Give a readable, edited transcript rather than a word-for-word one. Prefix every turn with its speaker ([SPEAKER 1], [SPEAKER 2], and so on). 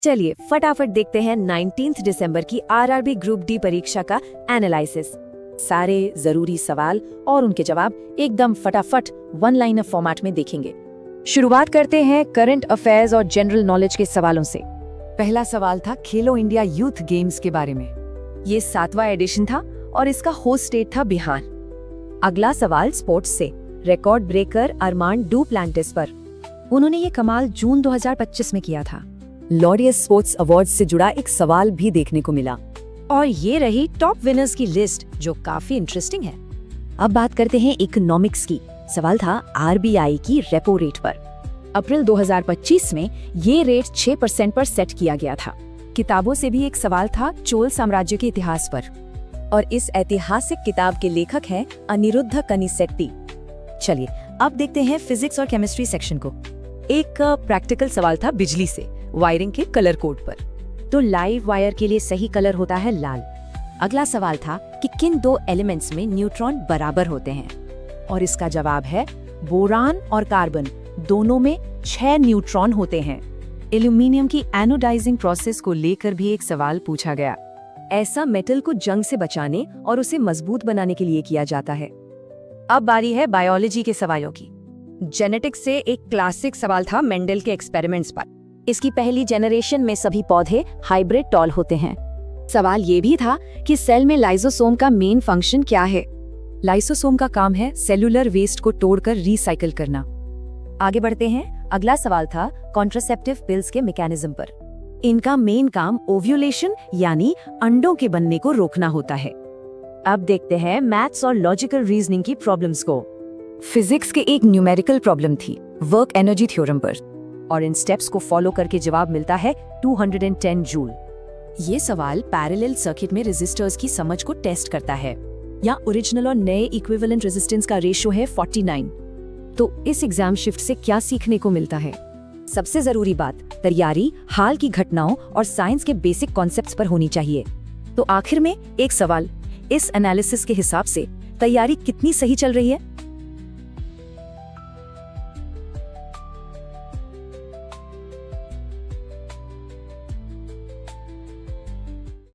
[SPEAKER 1] चलिए फटाफट देखते हैं 19 दिसंबर की आरआरबी ग्रुप डी परीक्षा का एनालिसिस। सारे जरूरी सवाल और उनके जवाब एकदम फटाफट वन लाइनर फॉर्मेट में देखेंगे। शुरुआत करते हैं करंट अफेयर्स और जनरल नॉलेज के सवालों से। पहला सवाल था खेलो इंडिया यूथ गेम्स के बारे में। ये 7वां एडिशन था और इसका होस्ट स्टेट था बिहार। अगला सवाल स्पोर्ट्स से, रिकॉर्ड ब्रेकर अरमान डुप्लांटिस पर। उन्होंने ये कमाल जून 2025 में किया था। लॉरियस स्पोर्ट्स अवार्ड्स से जुड़ा एक सवाल भी देखने को मिला। और ये रही टॉप विनर्स की लिस्ट, जो काफी इंटरेस्टिंग है। अब बात करते हैं इकोनॉमिक्स की। सवाल था आरबीआई की रेपो रेट पर। अप्रैल 2025 में ये रेट 6% पर सेट किया गया था। किताबों से भी एक सवाल था चोल साम्राज्य के इतिहास पर, और इस ऐतिहासिक किताब के लेखक हैं अनिरुद्ध कनिसेट्टी। चलिए अब देखते हैं फिजिक्स और केमिस्ट्री सेक्शन को। एक प्रैक्टिकल सवाल था बिजली से वायरिंग के कलर कोड पर। तो लाइव वायर के लिए सही कलर होता है लाल। अगला सवाल था कि किन दो एलिमेंट्स में न्यूट्रॉन बराबर होते हैं, और इसका जवाब है बोरान और कार्बन दोनों में 6 न्यूट्रॉन होते हैं। एल्यूमिनियम की एनोडाइजिंग प्रोसेस को लेकर भी एक सवाल पूछा गया। ऐसा मेटल को जंग से बचाने और उसे मजबूत बनाने के लिए किया जाता है। अब बारी है बायोलॉजी के सवालों की। जेनेटिक्स से एक क्लासिक सवाल था मेंडल के एक्सपेरिमेंट्स पर। इसकी पहली जनरेशन में सभी पौधे हाइब्रिड टॉल होते हैं। सवाल ये भी था कि सेल में लाइसोसोम का मेन फंक्शन क्या है। लाइसोसोम का काम है सेलुलर वेस्ट को तोड़कर रिसाइकिल करना। आगे बढ़ते हैं। अगला सवाल था कॉन्ट्रासेप्टिव पिल्स के मैकेनिज्म पर। इनका मेन काम ओव्यूलेशन यानी अंडों के बनने को रोकना होता है। अब देखते हैं मैथ्स और लॉजिकल रीजनिंग की प्रॉब्लम्स को। फिजिक्स के एक न्यूमेरिकल प्रॉब्लम थी वर्क एनर्जी थ्योरम पर, और इन स्टेप्स को फॉलो करके जवाब मिलता है 210 जूल। ये सवाल पैरेलल सर्किट में रेजिस्टर्स की समझ को टेस्ट करता है। यहाँ ओरिजिनल और नए इक्विवेलेंट रेजिस्टेंस का रेशियो है 49। तो इस एग्जाम शिफ्ट से क्या सीखने को मिलता है? सबसे जरूरी बात तैयारी हाल की घटनाओं और साइंस के बेसिक कॉन्सेप्ट्स पर होनी चाहिए। तो आखिर में एक सवाल, इस एनालिसिस के हिसाब से तैयारी कितनी सही चल रही है?